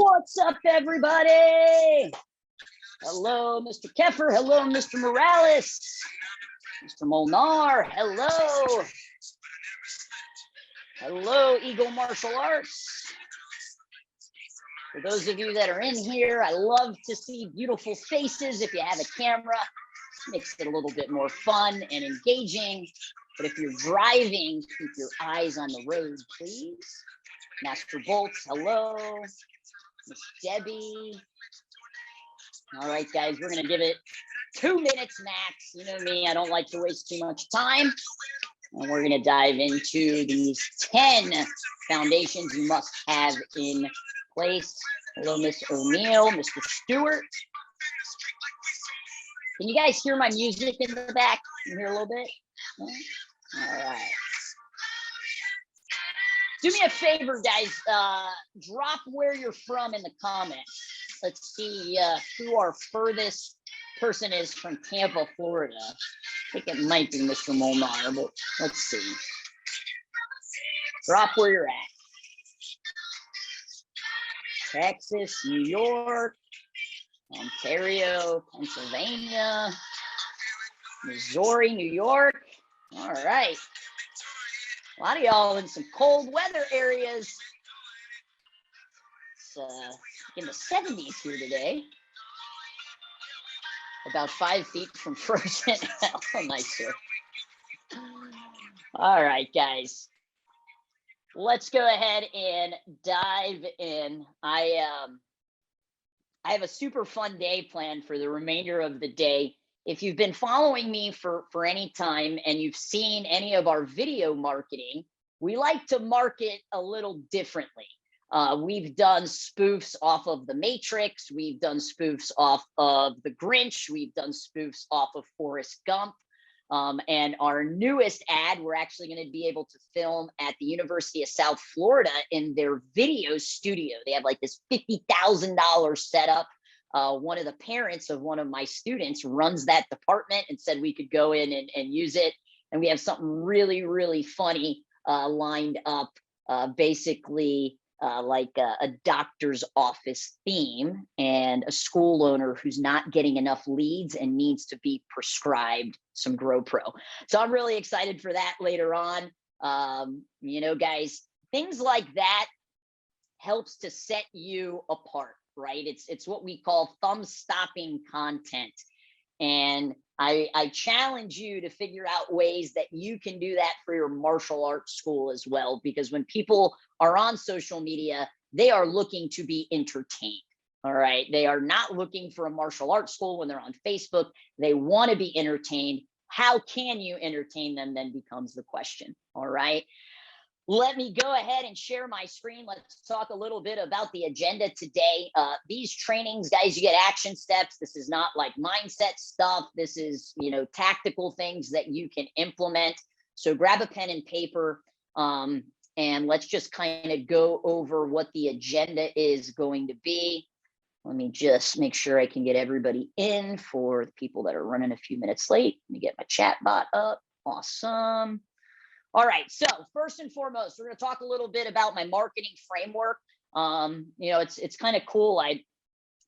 What's up, everybody? Hello, Mr. Keffer. Hello, Mr. Morales. Mr. Molnar. Hello. Hello, Eagle Martial Arts. For those of you that are in here, I love to see beautiful faces. If you have a camera, it makes it a little bit more fun and engaging. But if you're driving, keep your eyes on the road, please. Master Bolts, hello. Miss Debbie. All right, guys, we're going to give it 2 minutes max. You know me, I don't like to waste too much time. And we're going to dive into these 10 foundations you must have in place. Hello, Miss O'Neill, Mr. Stewart. Can you guys hear my music in the back? Can you hear a little bit? All right. Do me a favor, guys. Drop where you're from in the comments. Let's see who our furthest person is from Tampa, Florida. I think it might be Mr. Molnar, but let's see. Drop where you're at. Texas, New York, Ontario, Pennsylvania, Missouri, New York. All right. A lot of y'all in some cold weather areas. It's in the 70s here today. About 5 feet from frozen. Oh, nice, sir. All right, guys. Let's go ahead and dive in. I have a super fun day planned for the remainder of the day. If you've been following me for any time and you've seen any of our video marketing, we like to market a little differently. We've done spoofs off of The Matrix. We've done spoofs off of The Grinch. We've done spoofs off of Forrest Gump. And our newest ad, we're actually going to be able to film at the University of South Florida in their video studio. They have like this $50,000 setup. One of the parents of one of my students runs that department and said we could go in and use it. And we have something really, really funny lined up, basically like a doctor's office theme and a school owner who's not getting enough leads and needs to be prescribed some GrowPro. So I'm really excited for that later on. You know, guys, things like that helps to set you apart, right? It's what we call thumb-stopping content. And I challenge you to figure out ways that you can do that for your martial arts school as well, because when people are on social media, they are looking to be entertained. All right. They are not looking for a martial arts school when they're on Facebook. They want to be entertained. How can you entertain them then becomes the question. All right. Let me go ahead and share my screen. Let's talk a little bit about the agenda today. These trainings, guys, you get action steps. This is not like mindset stuff. This is, you know, tactical things that you can implement. So grab a pen and paper, and let's just kind of go over what the agenda is going to be. Let me just make sure I can get everybody in for the people that are running a few minutes late. Let me get my chat bot up. Awesome. All right, so first and foremost, we're going to talk a little bit about my marketing framework. You know, it's kind of cool. I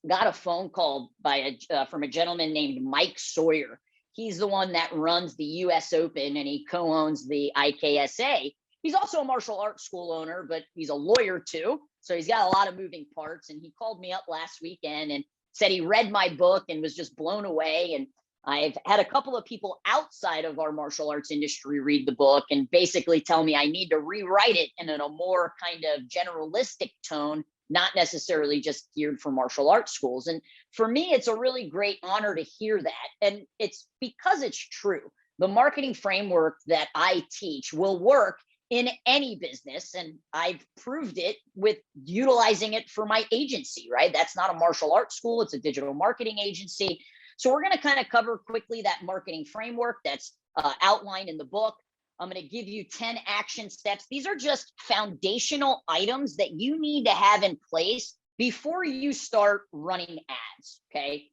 got a phone call by from a gentleman named Mike Sawyer. He's the one that runs the US Open and he co-owns the IKSA. He's also a martial arts school owner, but he's a lawyer too. So he's got a lot of moving parts. And he called me up last weekend and said he read my book and was just blown away. And I've had a couple of people outside of our martial arts industry read the book and basically tell me I need to rewrite it in a more kind of generalistic tone, not necessarily just geared for martial arts schools. And for me, it's a really great honor to hear that. And it's because it's true. The marketing framework that I teach will work in any business. And I've proved it with utilizing it for my agency, right? That's not a martial arts school. It's a digital marketing agency. So we're going to kind of cover quickly that marketing framework that's outlined in the book. I'm going to give you 10 action steps. These are just foundational items that you need to have in place before you start running ads, okay?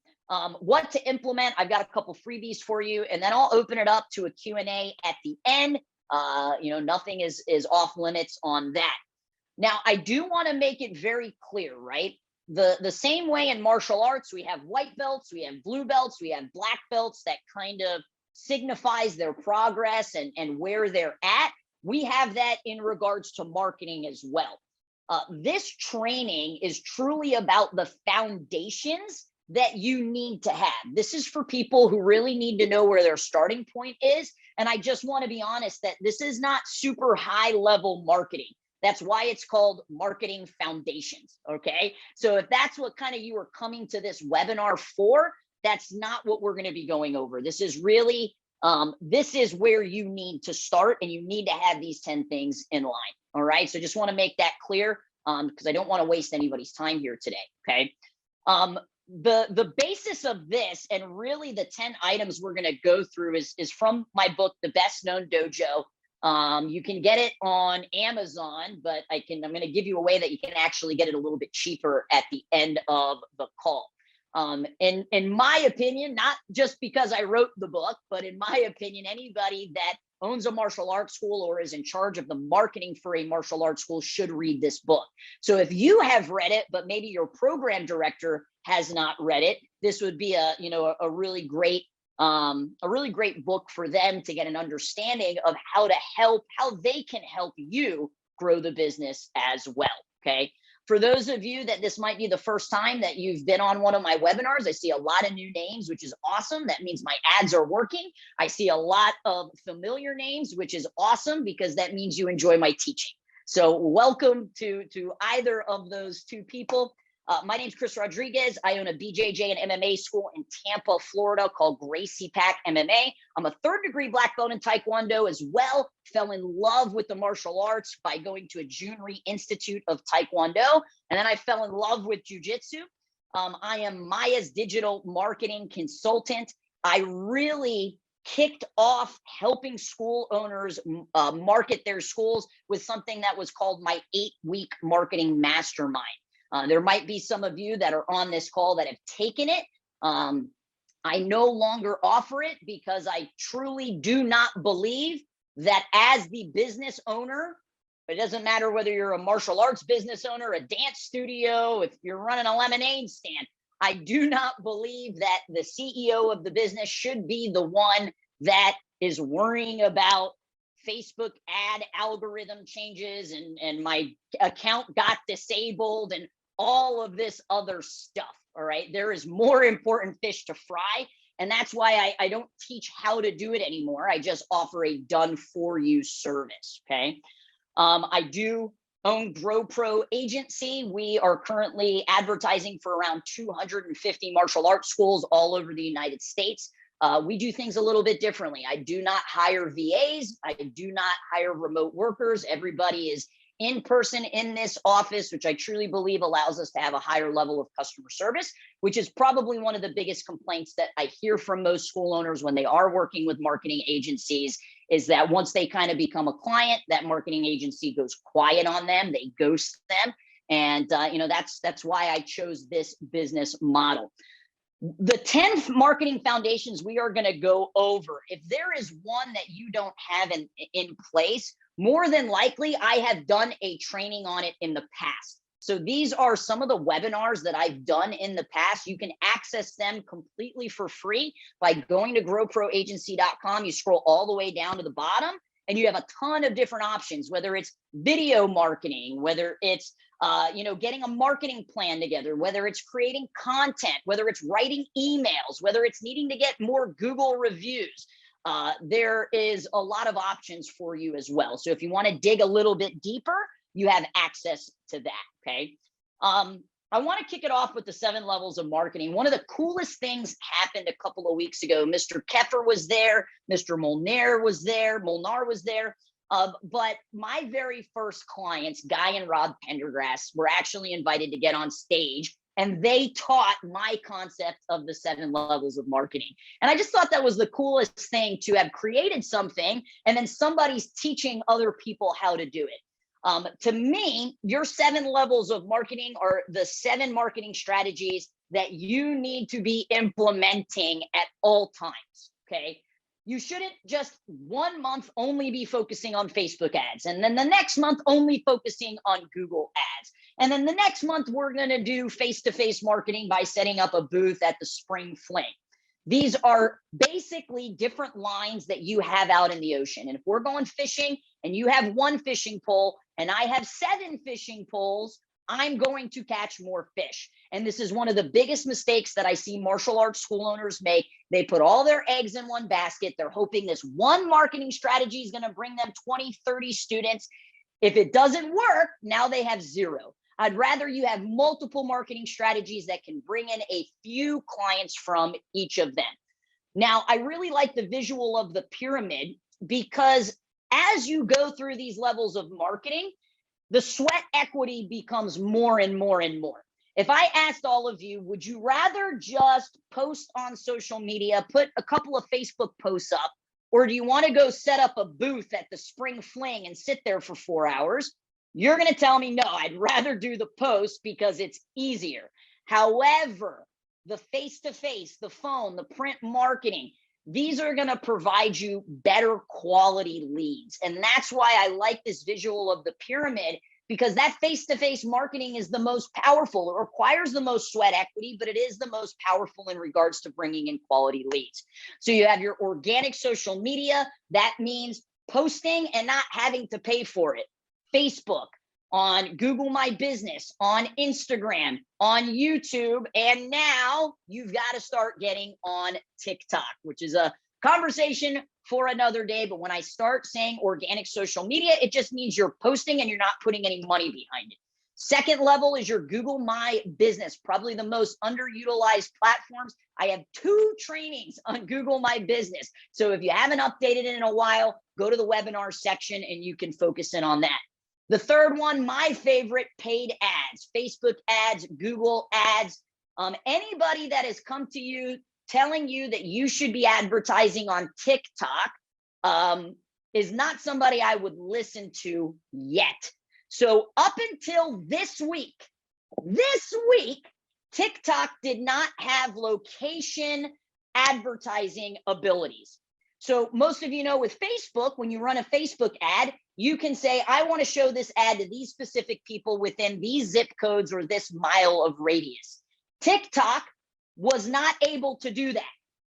What to implement, I've got a couple freebies for you, and then I'll open it up to a Q&A at the end. You know, nothing is off limits on that. Now, I do want to make it very clear, right? the same way in martial arts, we have white belts, we have blue belts, we have black belts that kind of signifies their progress and where they're at. We have that in regards to marketing as well. This training is truly about the foundations that you need to have. This is for people who really need to know where their starting point is. And I just want to be honest that this is not super high level marketing. That's why it's called Marketing Foundations. Okay. So if that's what kind of you are coming to this webinar for, that's not what we're going to be going over. This is really, this is where you need to start, and you need to have these 10 things in line. All right. So just want to make that clear, because I don't want to waste anybody's time here today. Okay. The basis of this, and really the 10 items we're going to go through, is from my book, The Best Known Dojo. You can get it on Amazon, but I'm going to give you a way that you can actually get it a little bit cheaper at the end of the call. In my opinion, not just because I wrote the book, but in my opinion, anybody that owns a martial arts school or is in charge of the marketing for a martial arts school should read this book. So if you have read it, but maybe your program director has not read it, this would be a really great book for them to get an understanding of how they can help you grow the business as well. Okay. For those of you that this might be the first time that you've been on one of my webinars, I see a lot of new names, which is awesome. That means my ads are working. I see a lot of familiar names, which is awesome, because that means you enjoy my teaching. So welcome to either of those two people. My name's Chris Rodriguez. I own a BJJ and MMA school in Tampa, Florida called Gracie Pack MMA. I'm a 3rd degree black belt in Taekwondo as well. Fell in love with the martial arts by going to a Junri Institute of Taekwondo. And then I fell in love with Jiu-Jitsu. I am Maya's digital marketing consultant. I really kicked off helping school owners market their schools with something that was called my 8-week marketing mastermind. There might be some of you that are on this call that have taken it. I no longer offer it because I truly do not believe that as the business owner, it doesn't matter whether you're a martial arts business owner, a dance studio, if you're running a lemonade stand, I do not believe that the CEO of the business should be the one that is worrying about Facebook ad algorithm changes and my account got disabled and all of this other stuff. All right. There is more important fish to fry. And that's why I don't teach how to do it anymore. I just offer a done for you service. Okay. I do own Grow Pro Agency. We are currently advertising for around 250 martial arts schools all over the United States. We do things a little bit differently. I do not hire VAs. I do not hire remote workers. Everybody is in person in this office, which I truly believe allows us to have a higher level of customer service, which is probably one of the biggest complaints that I hear from most school owners when they are working with marketing agencies, is that once they kind of become a client, that marketing agency goes quiet on them, they ghost them. And that's why I chose this business model. The 10 marketing foundations we are going to go over. If there is one that you don't have in place, more than likely I have done a training on it in the past. So these are some of the webinars that I've done in the past. You can access them completely for free by going to growproagency.com. You scroll all the way down to the bottom and you have a ton of different options, whether it's video marketing, whether it's getting a marketing plan together, whether it's creating content, whether it's writing emails, whether it's needing to get more Google reviews. There is a lot of options for you as well. So if you want to dig a little bit deeper, you have access to that. Okay. I want to kick it off with the 7 levels of marketing. One of the coolest things happened a couple of weeks ago. Mr. Keffer was there. Mr. Molnar was there. But my very first clients, Guy and Rob Pendergrass, were actually invited to get on stage, and they taught my concept of the 7 levels of marketing. And I just thought that was the coolest thing, to have created something and then somebody's teaching other people how to do it. To me, your 7 levels of marketing are the 7 marketing strategies that you need to be implementing at all times. Okay. You shouldn't just 1 month only be focusing on Facebook ads, and then the next month only focusing on Google ads. And then the next month, we're going to do face-to-face marketing by setting up a booth at the Spring Fling. These are basically different lines that you have out in the ocean. And if we're going fishing and you have one fishing pole and I have 7 fishing poles, I'm going to catch more fish. And this is one of the biggest mistakes that I see martial arts school owners make. They put all their eggs in one basket. They're hoping this one marketing strategy is going to bring them 20, 30 students. If it doesn't work, now they have 0. I'd rather you have multiple marketing strategies that can bring in a few clients from each of them. Now, I really like the visual of the pyramid because as you go through these levels of marketing, the sweat equity becomes more and more and more. If I asked all of you, would you rather just post on social media, put a couple of Facebook posts up, or do you want to go set up a booth at the Spring Fling and sit there for 4 hours? You're going to tell me, no, I'd rather do the post because it's easier. However, the face-to-face, the phone, the print marketing, these are going to provide you better quality leads. And that's why I like this visual of the pyramid, because that face-to-face marketing is the most powerful. It requires the most sweat equity, but it is the most powerful in regards to bringing in quality leads. So you have your organic social media. That means posting and not having to pay for it. Facebook, on Google My Business, on Instagram, on YouTube, and now you've got to start getting on TikTok, which is a conversation for another day. But when I start saying organic social media, it just means you're posting and you're not putting any money behind it. Second level is your Google My Business, probably the most underutilized platforms. I have 2 trainings on Google My Business. So if you haven't updated it in a while, go to the webinar section and you can focus in on that. The third one, my favorite, paid ads, Facebook ads, Google ads. Anybody that has come to you telling you that you should be advertising on TikTok is not somebody I would listen to yet. So up until this week, TikTok did not have location advertising abilities. So most of you know with Facebook, when you run a Facebook ad, you can say, I want to show this ad to these specific people within these zip codes or this mile of radius. TikTok was not able to do that.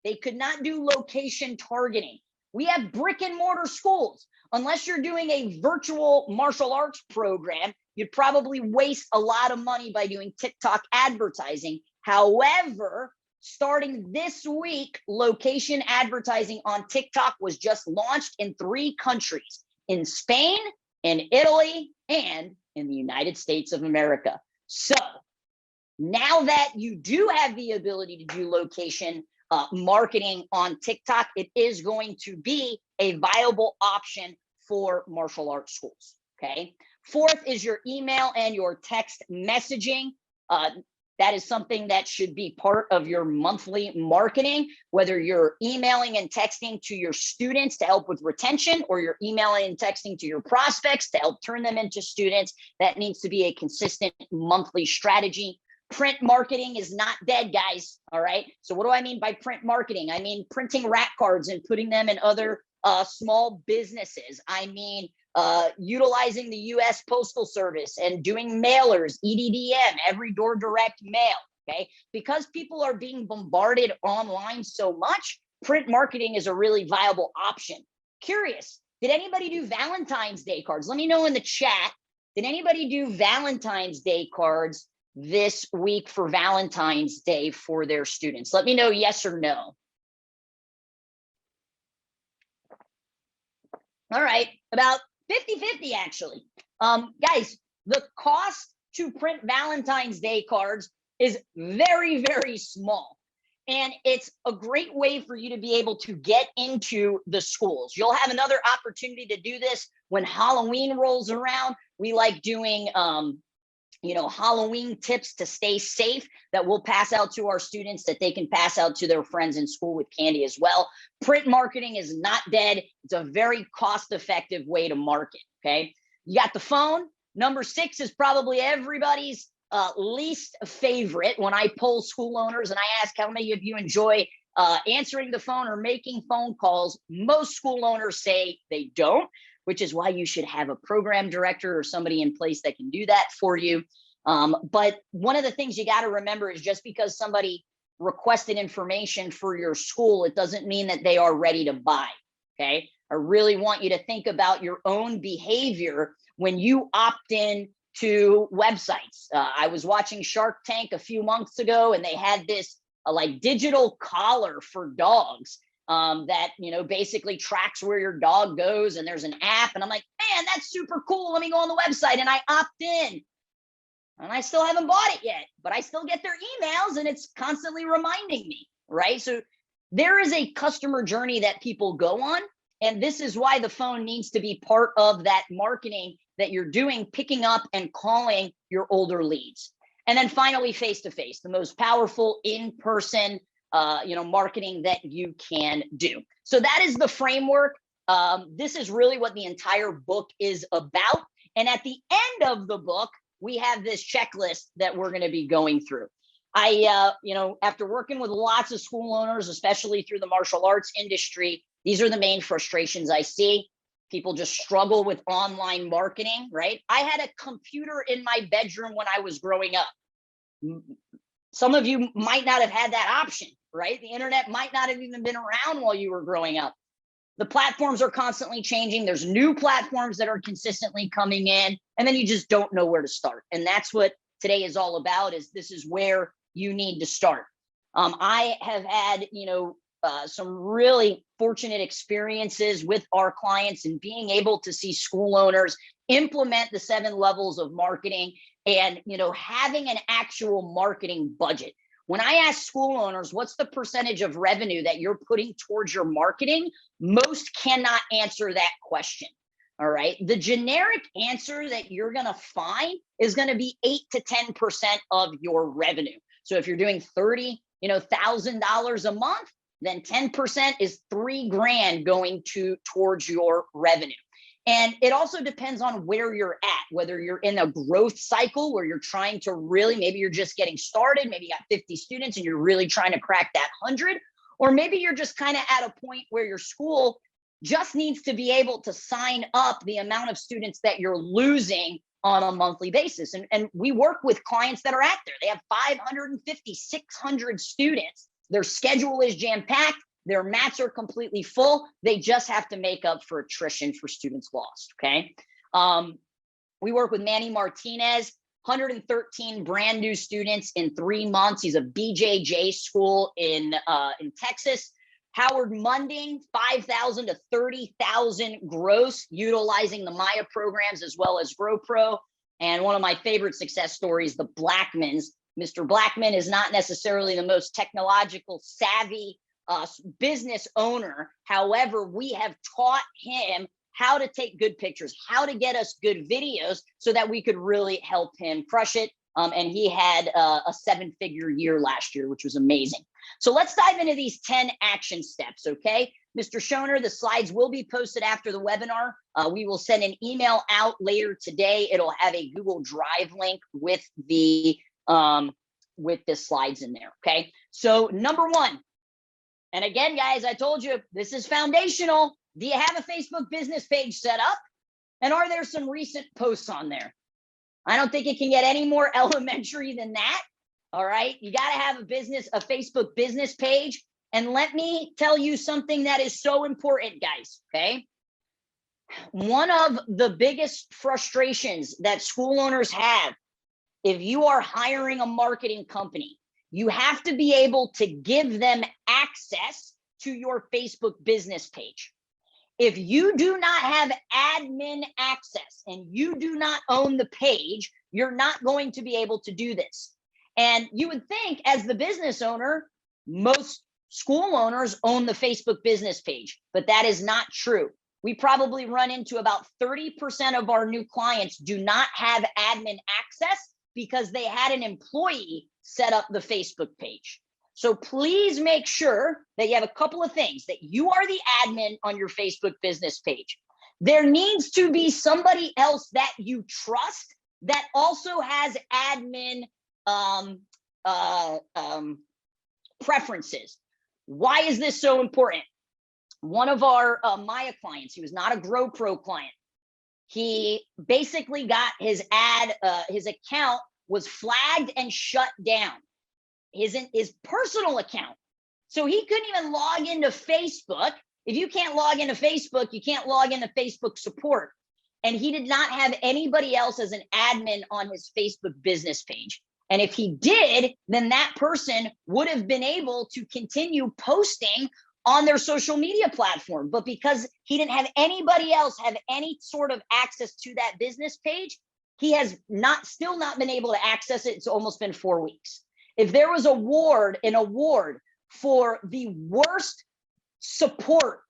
They could not do location targeting. We have brick and mortar schools. Unless you're doing a virtual martial arts program, you'd probably waste a lot of money by doing TikTok advertising. However, starting this week, location advertising on TikTok was just launched in 3 countries. In Spain, in Italy, and in the United States of America. So now that you do have the ability to do location marketing on TikTok, it is going to be a viable option for martial arts schools, okay? Fourth is your email and your text messaging. That is something that should be part of your monthly marketing, whether you're emailing and texting to your students to help with retention, or you're emailing and texting to your prospects to help turn them into students. That needs to be a consistent monthly strategy. Print marketing is not dead, guys. All right. So what do I mean by print marketing? I mean printing rack cards and putting them in other small businesses. I mean utilizing the U.S. Postal Service and doing mailers, EDDM, every door direct mail, okay? Because people are being bombarded online so much, print marketing is a really viable option. Curious, did anybody do Valentine's Day cards? Let me know in the chat. Did anybody do Valentine's Day cards this week for Valentine's Day for their students? Let me know yes or no. All right, about 50-50 actually. Guys, the cost to print Valentine's Day cards is very, very small. And it's a great way for you to be able to get into the schools. You'll have another opportunity to do this when Halloween rolls around. We like doing Halloween tips to stay safe that we'll pass out to our students that they can pass out to their friends in school with candy as well. Print marketing is not dead. It's a very cost-effective way to market, okay? You got the phone. Number 6 is probably everybody's least favorite when I poll school owners and I ask how many of you enjoy answering the phone or making phone calls. Most school owners say they don't, which is why you should have a program director or somebody in place that can do that for you. But one of the things you got to remember is just because somebody requested information for your school, it doesn't mean that they are ready to buy. Okay. I really want you to think about your own behavior when you opt in to websites. I was watching Shark Tank a few months ago, and they had this like digital collar for dogs that, you know, basically tracks where your dog goes, and there's an app. And I'm like, man, that's super cool. Let me go on the website, and I opt in. And I still haven't bought it yet, but I still get their emails, and it's constantly reminding me, right? So there is a customer journey that people go on. And this is why the phone needs to be part of that marketing that you're doing, picking up and calling your older leads. And then finally, face-to-face, the most powerful in-person, marketing that you can do. So that is the framework. This is really what the entire book is about. And at the end of the book, we have this checklist that we're going to be going through. After working with lots of school owners, especially through the martial arts industry, these are the main frustrations I see. People just struggle with online marketing, right? I had a computer in my bedroom when I was growing up. Some of you might not have had that option, right? The internet might not have even been around while you were growing up. The platforms are constantly changing. There's new platforms that are consistently coming in, and then you just don't know where to start. And that's what today is all about, is this is where you need to start. I have had, some really fortunate experiences with our clients and being able to see school owners implement the 7 levels of marketing and, having an actual marketing budget. When I ask school owners, what's the percentage of revenue that you're putting towards your marketing? Most cannot answer that question. All right. The generic answer that you're going to find is going to be 8 to 10% of your revenue. So if you're doing $30,000 a month, then 10% is $3,000 going towards your revenue. And it also depends on where you're at, whether you're in a growth cycle where you're trying to maybe you're just getting started, maybe you got 50 students and you're really trying to crack that 100, or maybe you're just kind of at a point where your school just needs to be able to sign up the amount of students that you're losing on a monthly basis. And we work with clients that are out there. They have 550, 600 students. Their schedule is jam-packed. Their mats are completely full. They just have to make up for attrition for students lost, okay? We work with Manny Martinez, 113 brand new students in 3 months. He's a BJJ school in Texas. Howard Munding, 5,000 to 30,000 gross, utilizing the Maya programs as well as GrowPro. And one of my favorite success stories, the Blackmans. Mr. Blackman is not necessarily the most technological savvy business owner. However, we have taught him how to take good pictures, how to get us good videos so that we could really help him crush it. And he had a 7-figure year last year, which was amazing. So let's dive into these 10 action steps, okay? Mr. Schoner, the slides will be posted after the webinar. We will send an email out later today. It'll have a Google Drive link with the slides in there, okay? So number 1, and again, guys, I told you, this is foundational. Do you have a Facebook business page set up? And are there some recent posts on there? I don't think it can get any more elementary than that. All right. You got to have a Facebook business page. And let me tell you something that is so important, guys. Okay. One of the biggest frustrations that school owners have, if you are hiring a marketing company, you have to be able to give them access to your Facebook business page. If you do not have admin access and you do not own the page, you're not going to be able to do this. And you would think, as the business owner, most school owners own the Facebook business page, but that is not true. We probably run into about 30% of our new clients do not have admin access because they had an employee set up the Facebook page. So please make sure that you have a couple of things, that you are the admin on your Facebook business page. There needs to be somebody else that you trust that also has admin preferences. Why is this so important? One of our Maya clients, he was not a Grow Pro client. He basically got his his account was flagged and shut down, his personal account. So he couldn't even log into Facebook. If you can't log into Facebook, you can't log into Facebook support. And he did not have anybody else as an admin on his Facebook business page. And if he did, then that person would have been able to continue posting on their social media platform. But because he didn't have anybody else have any sort of access to that business page, he has still not been able to access it. It's almost been 4 weeks. If there was an award for the worst support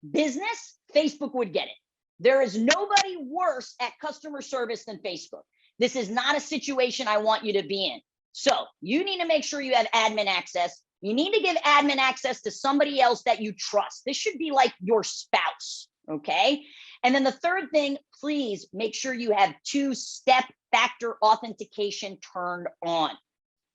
business, Facebook would get it. There is nobody worse at customer service than Facebook. This is not a situation I want you to be in. So you need to make sure you have admin access. You need to give admin access to somebody else that you trust. This should be like your spouse, okay? And then the third thing, please make sure you have 2-step factor authentication turned on.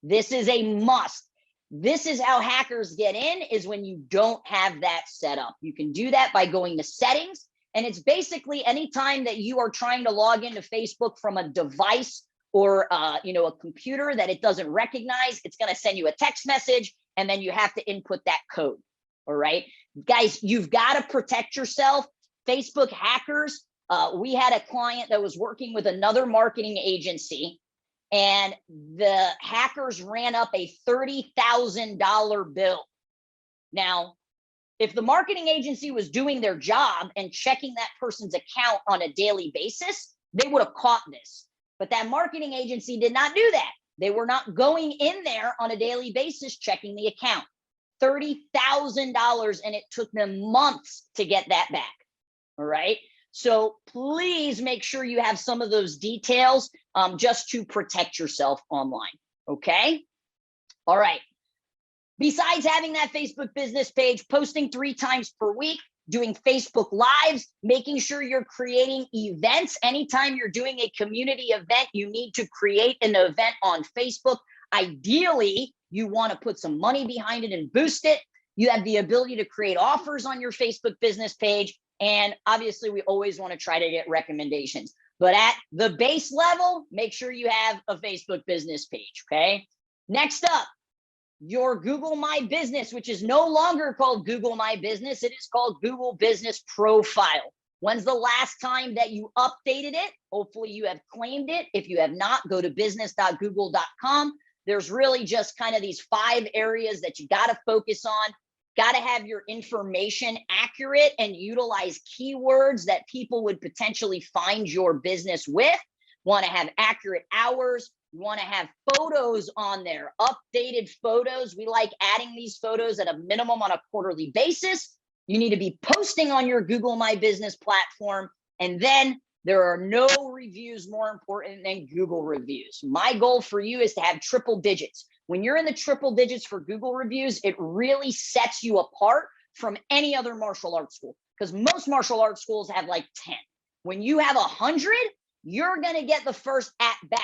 This is a must. This is how hackers get in, is when you don't have that set up. You can do that by going to settings. And it's basically anytime that you are trying to log into Facebook from a device or a computer that it doesn't recognize, it's going to send you a text message, and then you have to input that code. All right, guys, you've got to protect yourself. Facebook hackers. We had a client that was working with another marketing agency, and the hackers ran up a $30,000 bill. Now, if the marketing agency was doing their job and checking that person's account on a daily basis, they would have caught this. But that marketing agency did not do that. They were not going in there on a daily basis checking the account. $30,000, and it took them months to get that back. All right. So please make sure you have some of those details just to protect yourself online. Okay. All right. Besides having that Facebook business page, posting 3 times per week, doing Facebook Lives, making sure you're creating events. Anytime you're doing a community event, you need to create an event on Facebook. Ideally, you want to put some money behind it and boost it. You have the ability to create offers on your Facebook business page. And obviously, we always want to try to get recommendations. But at the base level, make sure you have a Facebook business page, okay? Next up, your Google My Business, which is no longer called Google My Business. It is called Google Business Profile. When's the last time that you updated it? Hopefully you have claimed it. If you have not, go to business.google.com. There's really just kind of these 5 areas that you got to focus on. Got to have your information accurate and utilize keywords that people would potentially find your business with. Want to have accurate hours. You want to have photos on there, updated photos. We like adding these photos at a minimum on a quarterly basis. You need to be posting on your Google My Business platform. And then there are no reviews more important than Google reviews. My goal for you is to have triple digits. When you're in the triple digits for Google reviews, it really sets you apart from any other martial arts school, because most martial arts schools have like 10. When you have 100, you're going to get the first at bat,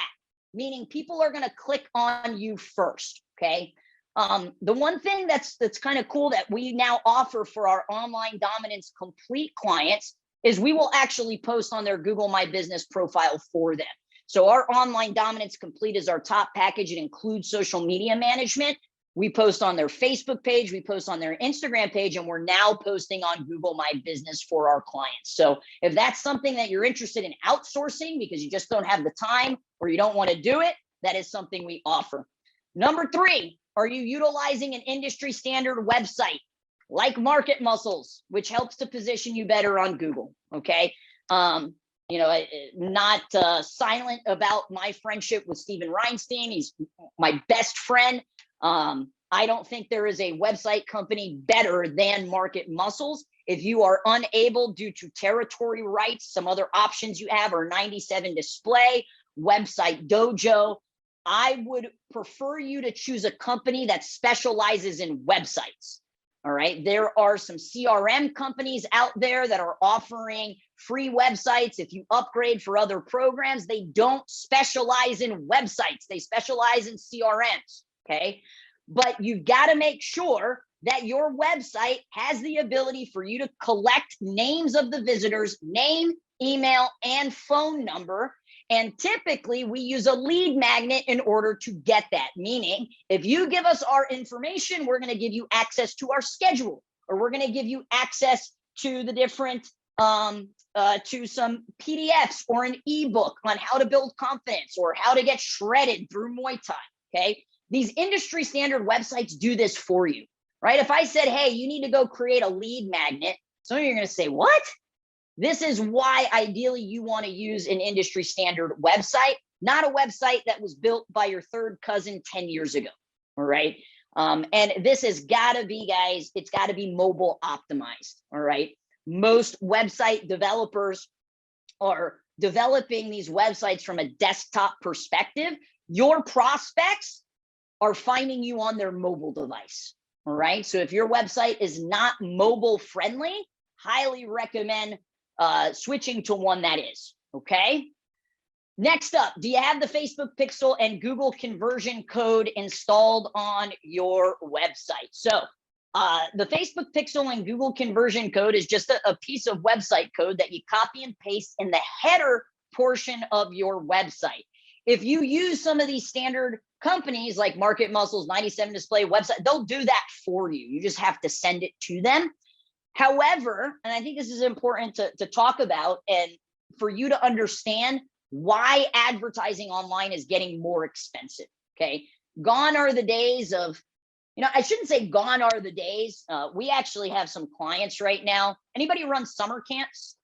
meaning people are going to click on you first. Okay. The one thing that's kind of cool that we now offer for our online dominance complete clients is we will actually post on their Google My Business profile for them. So our online dominance complete is our top package. It includes social media management. We post on their Facebook page, we post on their Instagram page, and we're now posting on Google My Business for our clients. So if that's something that you're interested in outsourcing because you just don't have the time or you don't want to do it, that is something we offer. Number 3, are you utilizing an industry standard website like Market Muscles, which helps to position you better on Google? Okay. Not silent about my friendship with Steven Reinstein. He's my best friend. I don't think there is a website company better than Market Muscles. If you are unable due to territory rights, some other options you have are 97 Display, Website Dojo. I would prefer you to choose a company that specializes in websites. All right. There are some CRM companies out there that are offering free websites. If you upgrade for other programs, they don't specialize in websites. They specialize in CRMs. Okay. But you've got to make sure that your website has the ability for you to collect names of the visitors, name, email, and phone number. And typically we use a lead magnet in order to get that. Meaning, if you give us our information, we're going to give you access to our schedule, or we're going to give you access to the different, to some PDFs or an ebook on how to build confidence or how to get shredded through Muay Thai. Okay. These industry standard websites do this for you, right? If I said, hey, you need to go create a lead magnet, some of you are going to say, what? This is why ideally you want to use an industry standard website, not a website that was built by your third cousin 10 years ago. All right. And this has got to be, guys, it's got to be mobile optimized. All right. Most website developers are developing these websites from a desktop perspective. Your prospects are finding you on their mobile device. All right. So if your website is not mobile friendly, highly recommend switching to one that is. Okay. Next up, do you have the Facebook pixel and Google conversion code installed on your website? So the Facebook pixel and Google conversion code is just a piece of website code that you copy and paste in the header portion of your website. If you use some of these standard companies like Market Muscles, 97 Display website, they'll do that for you. You just have to send it to them. However, and I think this is important to talk about and for you to understand why advertising online is getting more expensive, okay? Gone are the days of, I shouldn't say gone are the days. We actually have some clients right now. Anybody run summer camps?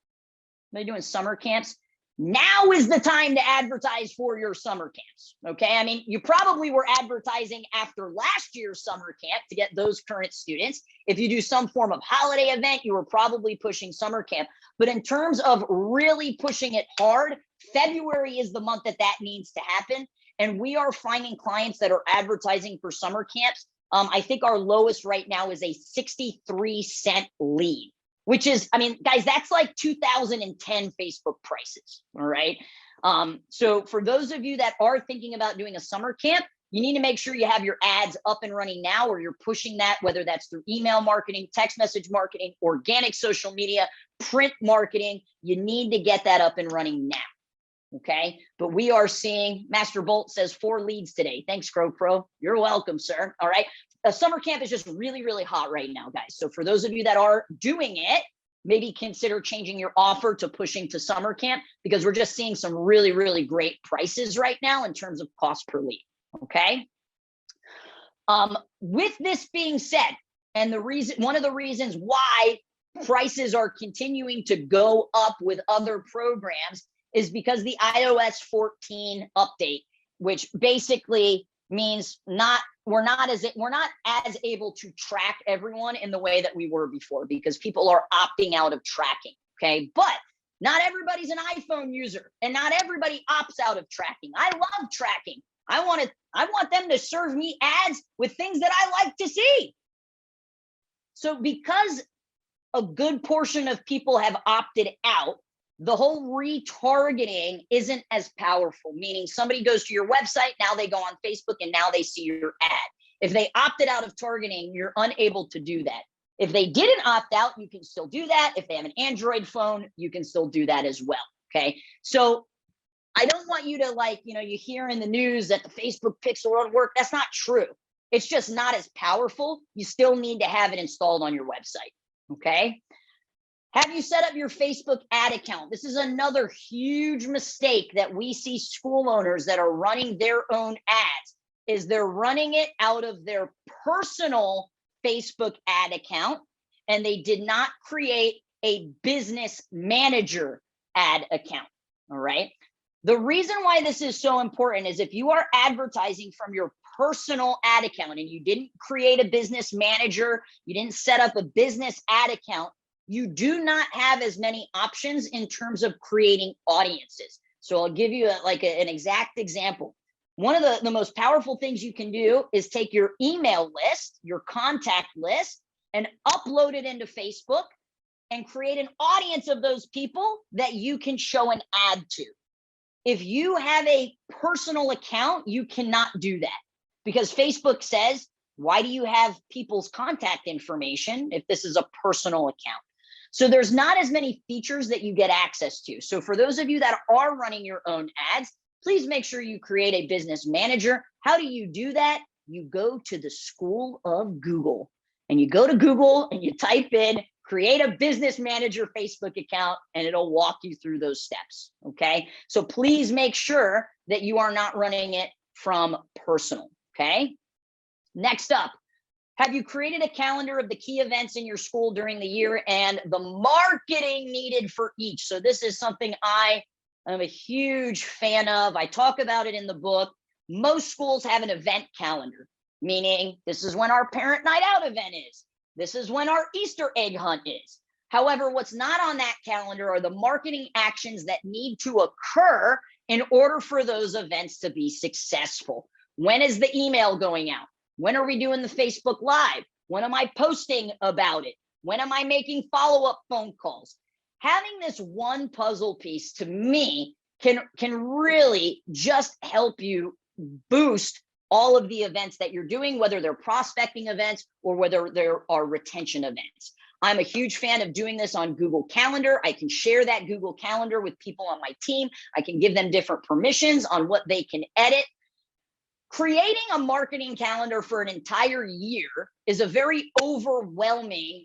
They're doing summer camps. Now is the time to advertise for your summer camps, okay? I mean, you probably were advertising after last year's summer camp to get those current students. If you do some form of holiday event, you were probably pushing summer camp. But in terms of really pushing it hard, February is the month that needs to happen. And we are finding clients that are advertising for summer camps. I think our lowest right now is a 63-cent lead, which is, I mean, guys, that's like 2010 Facebook prices. All right. So for those of you that are thinking about doing a summer camp, you need to make sure you have your ads up and running now, or you're pushing that, whether that's through email marketing, text message marketing, organic social media, print marketing. You need to get that up and running now. Okay. But we are seeing, Master Bolt says 4 leads today. Thanks, Crow Pro. You're welcome, sir. All right. A summer camp is just really, really hot right now, guys. So for those of you that are doing it, maybe consider changing your offer to pushing to summer camp, because we're just seeing some really, really great prices right now in terms of cost per lead. Okay. With this being said, and one of the reasons why prices are continuing to go up with other programs is because the iOS 14 update, which basically means we're not as able to track everyone in the way that we were before, because people are opting out of tracking. Okay. But not everybody's an iPhone user, and not everybody opts out of tracking. I love tracking. I want them to serve me ads with things that I like to see. So because a good portion of people have opted out, the whole retargeting isn't as powerful, meaning somebody goes to your website, now they go on Facebook, and now they see your ad. If they opted out of targeting, you're unable to do that. If they didn't opt out, you can still do that. If they have an Android phone, you can still do that as well. Okay. So I don't want you to you hear in the news that the Facebook pixel won't work. That's not true. It's just not as powerful. You still need to have it installed on your website. Okay. Have you set up your Facebook ad account? This is another huge mistake that we see school owners that are running their own ads, is they're running it out of their personal Facebook ad account, and they did not create a business manager ad account. All right. The reason why this is so important is if you are advertising from your personal ad account and you didn't create a business manager, you didn't set up a business ad account, you do not have as many options in terms of creating audiences. So I'll give you an exact example. One of the most powerful things you can do is take your email list, your contact list, and upload it into Facebook and create an audience of those people that you can show an ad to. If you have a personal account, you cannot do that, because Facebook says Why do you have people's contact information if this is a personal account? So there's not as many features that you get access to. So for those of you that are running your own ads, please make sure you create a business manager. How do you do that? You go to the School of Google, and you go to Google and you type in create a business manager Facebook account, and it'll walk you through those steps. Okay. So please make sure that you are not running it from personal. Okay. Next up, have you created a calendar of the key events in your school during the year and the marketing needed for each? So this is something I am a huge fan of. I talk about it in the book. Most schools have an event calendar, meaning this is when our parent night out event is. This is when our Easter egg hunt is. However, what's not on that calendar are the marketing actions that need to occur in order for those events to be successful. When is the email going out? When are we doing the Facebook Live? When am I posting about it? When am I making follow-up phone calls? Having this one puzzle piece to me can really just help you boost all of the events that you're doing, whether they're prospecting events or whether there are retention events. I'm a huge fan of doing this on Google Calendar. I can share that Google Calendar with people on my team. I can give them different permissions on what they can edit. Creating a marketing calendar for an entire year is a very overwhelming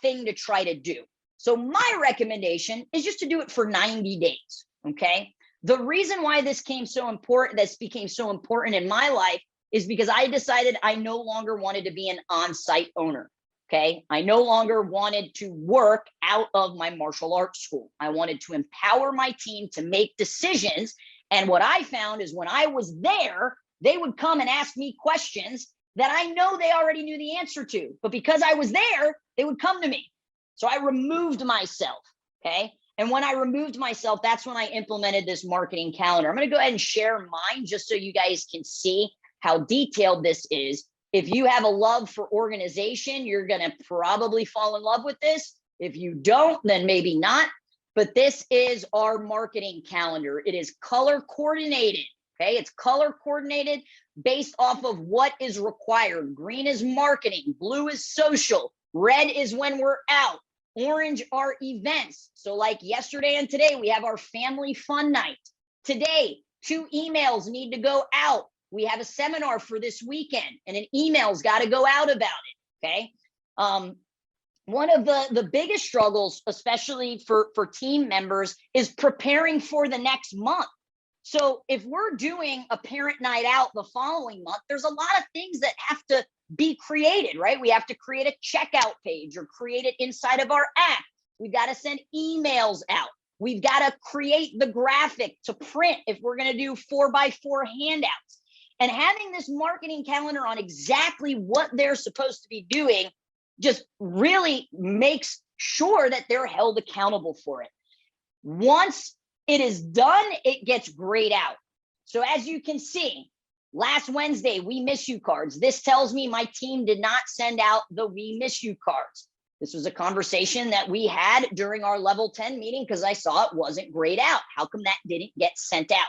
thing to try to do. So my recommendation is just to do it for 90 days, okay? The reason why this became so important in my life is because I decided I no longer wanted to be an on-site owner, okay? I no longer wanted to work out of my martial arts school. I wanted to empower my team to make decisions. And what I found is when I was there, they would come and ask me questions that I know they already knew the answer to, but because I was there, they would come to me. So I removed myself, okay? And when I removed myself, that's when I implemented this marketing calendar. I'm gonna go ahead and share mine just so you guys can see how detailed this is. If you have a love for organization, you're gonna probably fall in love with this. If you don't, then maybe not. But this is our marketing calendar. It is color coordinated. Okay, it's color coordinated based off of what is required. Green is marketing, blue is social, red is when we're out, orange are events. So like yesterday and today, we have our family fun night. Today, 2 emails need to go out. We have a seminar for this weekend and an email's got to go out about it, okay? One of the biggest struggles, especially for team members, is preparing for the next month. So if we're doing a parent night out the following month, there's a lot of things that have to be created, right? We have to create a checkout page or create it inside of our app. We've got to send emails out. We've got to create the graphic to print if we're going to do 4x4 handouts. And having this marketing calendar on exactly what they're supposed to be doing just really makes sure that they're held accountable for it. Once it is done, it gets grayed out. So as you can see, last Wednesday, we miss you cards. This tells me my team did not send out the we miss you cards. This was a conversation that we had during our level 10 meeting because I saw it wasn't grayed out. How come that didn't get sent out?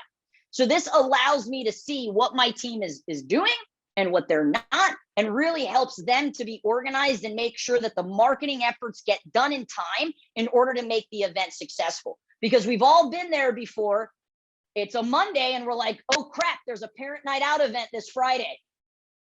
So this allows me to see what my team is doing and what they're not, and really helps them to be organized and make sure that the marketing efforts get done in time in order to make the event successful. Because we've all been there before. It's a Monday and we're like, oh crap, there's a parent night out event this Friday.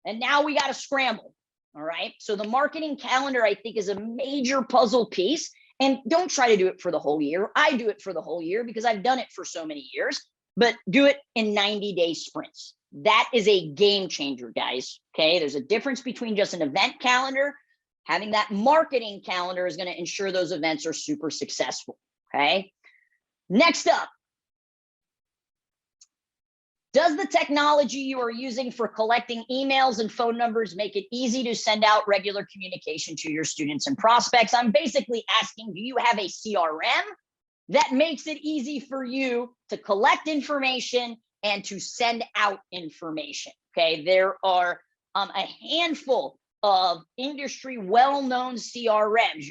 And now we got to scramble. All right. So the marketing calendar, I think, is a major puzzle piece. And don't try to do it for the whole year. I do it for the whole year because I've done it for so many years, but do it in 90-day sprints. That is a game changer, guys. Okay. There's a difference between just an event calendar. Having that marketing calendar is going to ensure those events are super successful. Okay. Next up, does the technology you are using for collecting emails and phone numbers make it easy to send out regular communication to your students and prospects? I'm basically asking, do you have a CRM that makes it easy for you to collect information and to send out information? Okay, there are a handful of industry well-known CRMs.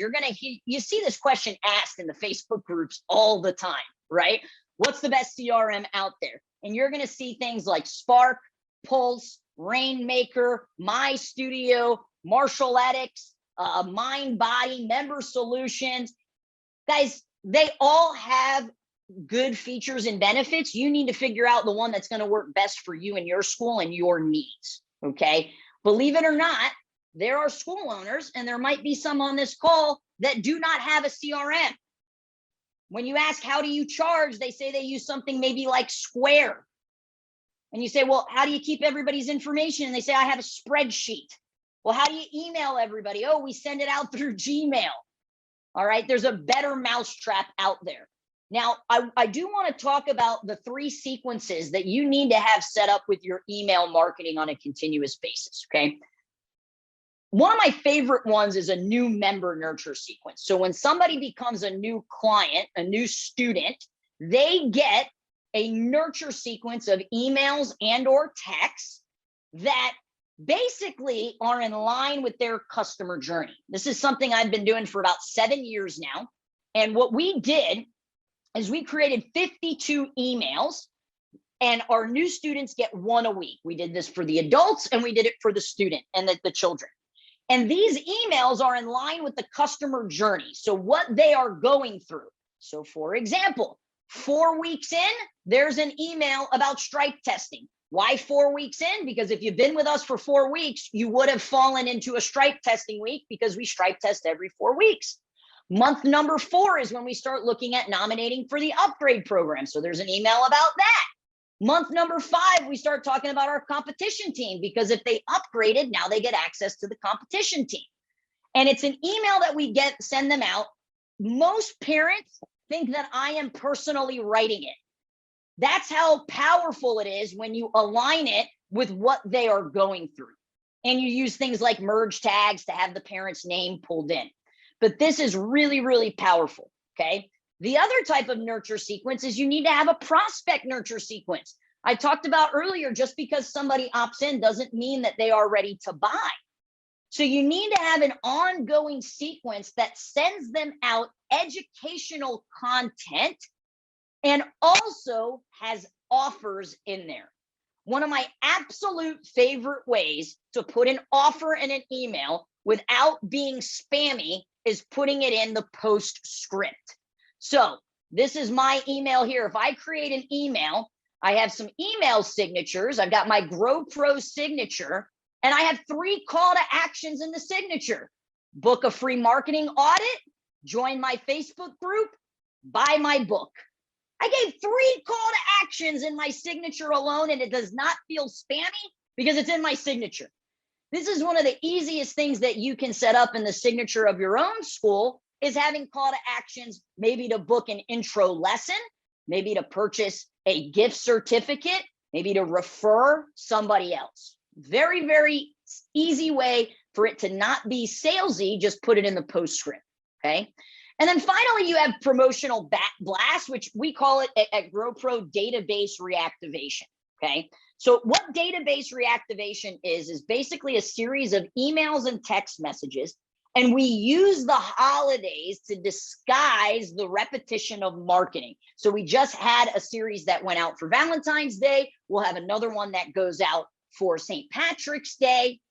You see this question asked in the Facebook groups all the time, right? What's the best CRM out there? And you're going to see things like Spark, Pulse, Rainmaker, My Studio, Martial Ethics, Mind Body, Member Solutions. Guys, they all have good features and benefits. You need to figure out the one that's going to work best for you and your school and your needs. Okay. Believe it or not, there are school owners, and there might be some on this call that do not have a CRM. When you ask, how do you charge? They say they use something maybe like Square. And you say, well, how do you keep everybody's information? And they say, I have a spreadsheet. Well, how do you email everybody? Oh, we send it out through Gmail. All right. There's a better mousetrap out there. Now, I do want to talk about the 3 sequences that you need to have set up with your email marketing on a continuous basis. Okay. One of my favorite ones is a new member nurture sequence. So when somebody becomes a new client, a new student, they get a nurture sequence of emails and or texts that basically are in line with their customer journey. This is something I've been doing for about 7 years now. And what we did is we created 52 emails, and our new students get 1 a week. We did this for the adults, and we did it for the student and the children. And these emails are in line with the customer journey. So what they are going through. So for example, 4 weeks in, there's an email about stripe testing. Why 4 weeks in? Because if you've been with us for 4 weeks, you would have fallen into a stripe testing week, because we stripe test every 4 weeks. Month number 4 is when we start looking at nominating for the upgrade program. So there's an email about that. Month number 5, we start talking about our competition team, because if they upgraded, now they get access to the competition team. And it's an email that we send them out. Most parents think that I am personally writing it. That's how powerful it is when you align it with what they are going through. And you use things like merge tags to have the parent's name pulled in. But this is really, really powerful. Okay. The other type of nurture sequence is you need to have a prospect nurture sequence. I talked about earlier, just because somebody opts in doesn't mean that they are ready to buy. So you need to have an ongoing sequence that sends them out educational content and also has offers in there. One of my absolute favorite ways to put an offer in an email without being spammy is putting it in the postscript. So this is my email here. If I create an email, I have some email signatures. I've got my Grow Pro signature, and I have 3 call to actions in the signature. Book a free marketing audit, join my Facebook group, buy my book. I gave 3 call to actions in my signature alone, and it does not feel spammy because it's in my signature. This is one of the easiest things that you can set up in the signature of your own school, is having call to actions, maybe to book an intro lesson, maybe to purchase a gift certificate, maybe to refer somebody else. Very, very easy way for it to not be salesy. Just put it in the postscript. Okay. And then finally, you have promotional blast, which we call it at GrowPro database reactivation. Okay. So what database reactivation is basically a series of emails and text messages. And we use the holidays to disguise the repetition of marketing. So we just had a series that went out for Valentine's Day. We'll have another one that goes out for St. Patrick's Day.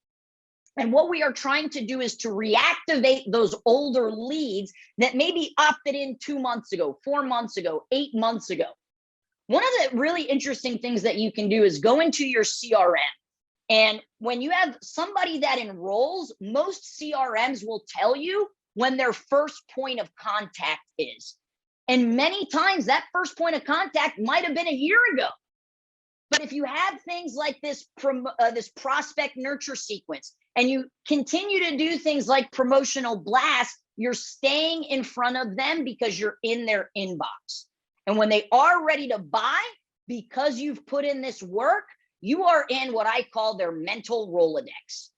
And what we are trying to do is to reactivate those older leads that maybe opted in 2 months ago, 4 months ago, 8 months ago. One of the really interesting things that you can do is go into your CRM. And when you have somebody that enrolls, most CRMs will tell you when their first point of contact is. And many times that first point of contact might have been a year ago. But if you have things like this prospect nurture sequence, and you continue to do things like promotional blast, you're staying in front of them because you're in their inbox. And when they are ready to buy, because you've put in this work, you are in what I call their mental Rolodex,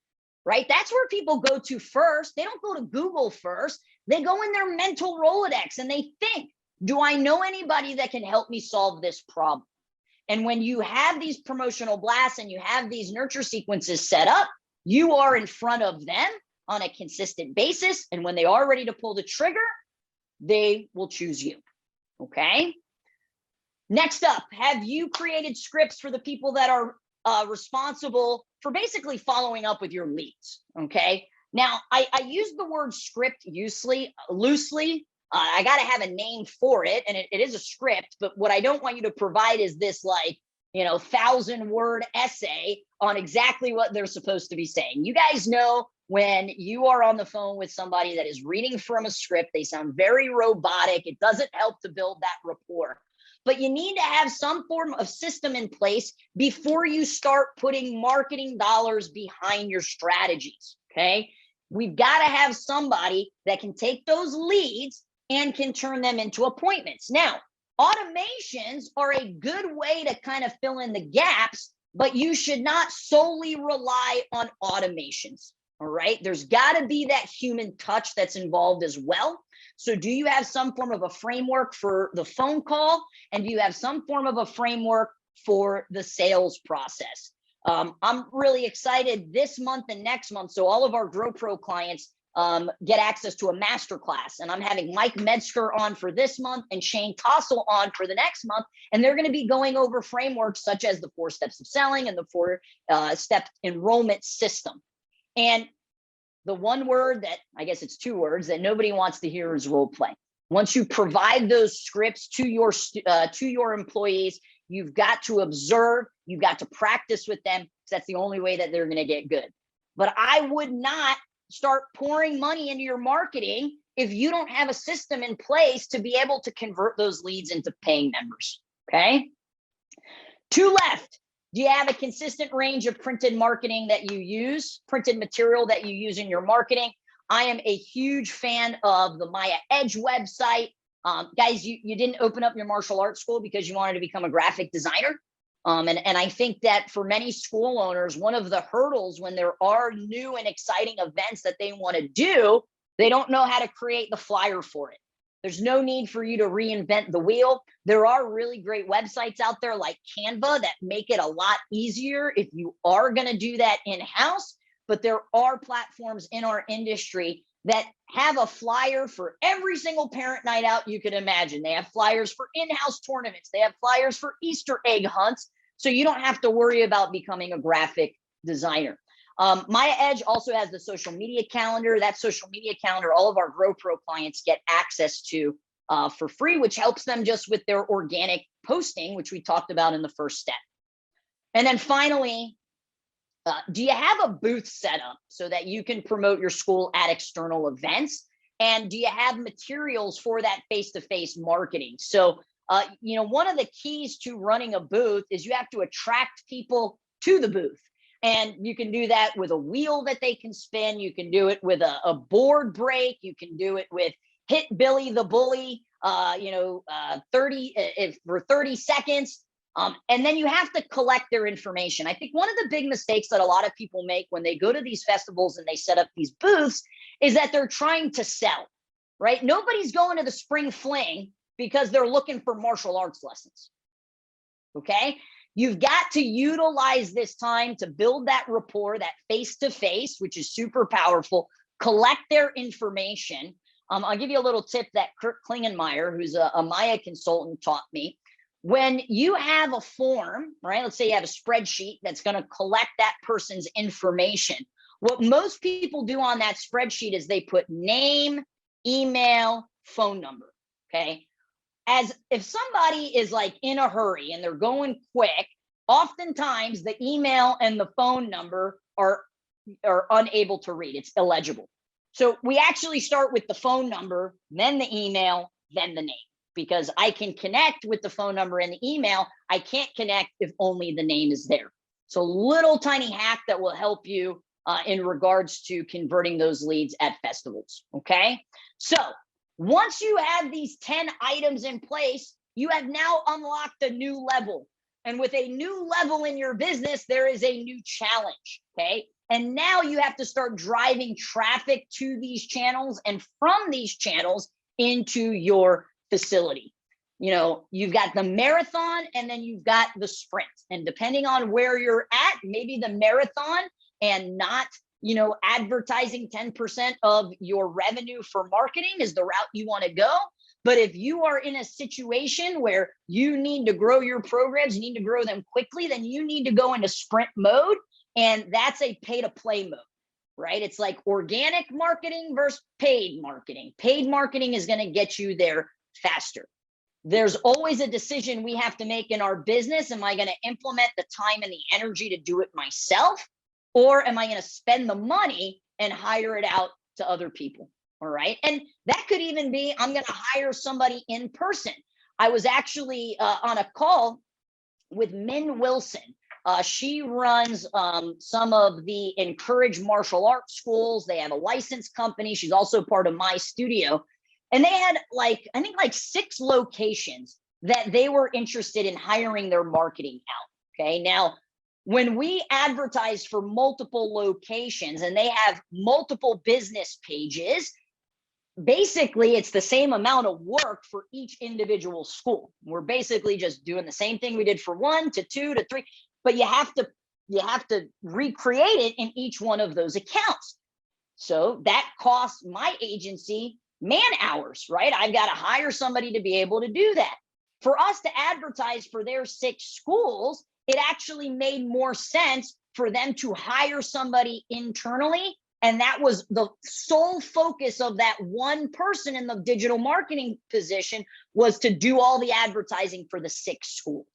right? That's where people go to first. They don't go to Google first. They go in their mental Rolodex and they think, do I know anybody that can help me solve this problem? And when you have these promotional blasts and you have these nurture sequences set up, you are in front of them on a consistent basis. And when they are ready to pull the trigger, they will choose you. Okay. Next up, have you created scripts for the people that are responsible for basically following up with your leads. Okay. Now, I use the word script loosely. I got to have a name for it, and it is a script. But what I don't want you to provide is this 1,000-word essay on exactly what they're supposed to be saying. You guys know when you are on the phone with somebody that is reading from a script, they sound very robotic. It doesn't help to build that rapport. But you need to have some form of system in place before you start putting marketing dollars behind your strategies. Okay. We've got to have somebody that can take those leads and can turn them into appointments. Now, automations are a good way to kind of fill in the gaps, but you should not solely rely on automations. All right. There's got to be that human touch that's involved as well. So do you have some form of a framework for the phone call? And do you have some form of a framework for the sales process? I'm really excited this month and next month. So all of our Grow Pro clients get access to a masterclass. And I'm having Mike Metzger on for this month and Shane Tossell on for the next month. And they're going to be going over frameworks such as the 4 steps of selling and the 4-step enrollment system. And the one word that, I guess it's 2 words, that nobody wants to hear is role play. Once you provide those scripts to your employees, you've got to observe, you've got to practice with them, because that's the only way that they're going to get good. But I would not start pouring money into your marketing if you don't have a system in place to be able to convert those leads into paying members. Okay. 2 left. Do you have a consistent range of printed marketing that you use, printed material that you use in your marketing? I am a huge fan of the Maya Edge website. Guys, you didn't open up your martial arts school because you wanted to become a graphic designer. And I think that for many school owners, one of the hurdles when there are new and exciting events that they want to do, they don't know how to create the flyer for it. There's no need for you to reinvent the wheel. There are really great websites out there like Canva that make it a lot easier if you are going to do that in-house. But there are platforms in our industry that have a flyer for every single parent night out you could imagine. They have flyers for in-house tournaments. They have flyers for Easter egg hunts. So you don't have to worry about becoming a graphic designer. Maya Edge also has the social media calendar. That social media calendar, all of our Grow Pro clients get access to for free, which helps them just with their organic posting, which we talked about in the first step. And then finally, do you have a booth set up so that you can promote your school at external events? And do you have materials for that face-to-face marketing? So, one of the keys to running a booth is you have to attract people to the booth. And you can do that with a wheel that they can spin. You can do it with a board break. You can do it with Hit Billy the Bully, for 30 seconds. And then you have to collect their information. I think one of the big mistakes that a lot of people make when they go to these festivals and they set up these booths is that they're trying to sell, right? Nobody's going to the spring fling because they're looking for martial arts lessons. Okay. You've got to utilize this time to build that rapport, that face-to-face, which is super powerful, collect their information. I'll give you a little tip that Kurt Klingenmeyer, who's a Maya consultant, taught me. When you have a form, right, let's say you have a spreadsheet that's going to collect that person's information. What most people do on that spreadsheet is they put name, email, phone number, okay? As if somebody is like in a hurry and they're going quick, oftentimes the email and the phone number are unable to read. It's illegible. So we actually start with the phone number, then the email, then the name, because I can connect with the phone number and the email. I can't connect if only the name is there. So little tiny hack that will help you in regards to converting those leads at festivals. Okay. So once you have these 10 items in place, you have now unlocked a new level. And with a new level in your business, there is a new challenge, okay? And now you have to start driving traffic to these channels and from these channels into your facility. You've got the marathon and then you've got the sprint. And depending on where you're at, maybe the marathon and not advertising 10% of your revenue for marketing is the route you want to go. But if you are in a situation where you need to grow your programs, you need to grow them quickly, then you need to go into sprint mode And that's a pay to play mode, right? It's like organic marketing versus paid marketing. Paid marketing is going to get you there faster. There's always a decision we have to make in our business. Am I going to implement the time and the energy to do it myself? Or am I going to spend the money and hire it out to other people? All right. And that could even be, I'm going to hire somebody in person. I was actually on a call with Min Wilson. She runs some of the Encourage Martial Arts schools. They have a licensed company. She's also part of my studio. And they had like, I think like 6 locations that they were interested in hiring their marketing out. Okay. Now, when we advertise for multiple locations and they have multiple business pages, basically it's the same amount of work for each individual school. We're basically just doing the same thing we did for 1 to 2 to 3, but you have to recreate it in each one of those accounts. So that costs my agency man hours, right? I've got to hire somebody to be able to do that. For us to advertise for their 6 schools, it actually made more sense for them to hire somebody internally. And that was the sole focus of that one person in the digital marketing position, was to do all the advertising for the 6 schools.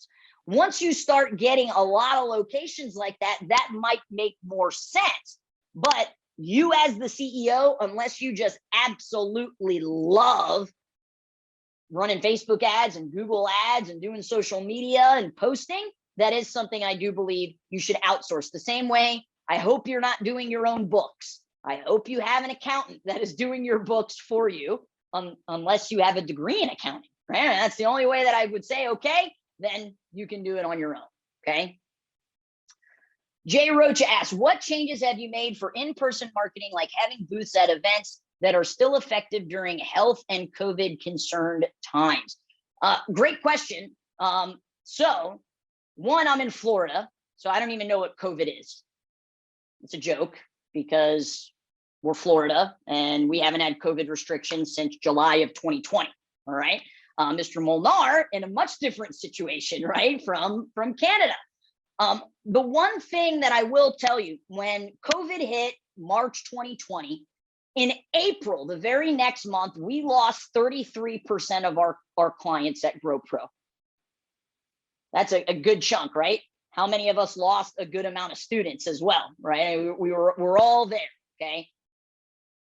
Once you start getting a lot of locations like that, that might make more sense. But you as the CEO, unless you just absolutely love running Facebook ads and Google ads and doing social media and posting, that is something I do believe you should outsource. The same way, I hope you're not doing your own books. I hope you have an accountant that is doing your books for you, unless you have a degree in accounting, right? And that's the only way that I would say, okay, then you can do it on your own, okay? Jay Rocha asks, what changes have you made for in-person marketing, like having booths at events, that are still effective during health and COVID concerned times? Great question. So one, I'm in Florida, so I don't even know what COVID is. It's a joke because we're Florida and we haven't had COVID restrictions since July of 2020. All right. Mr. Molnar in a much different situation, right? From Canada. The one thing that I will tell you, when COVID hit March 2020, in April, the very next month, we lost 33% of our clients at GrowPro. That's a good chunk, right? How many of us lost a good amount of students as well, right? We're all there, okay?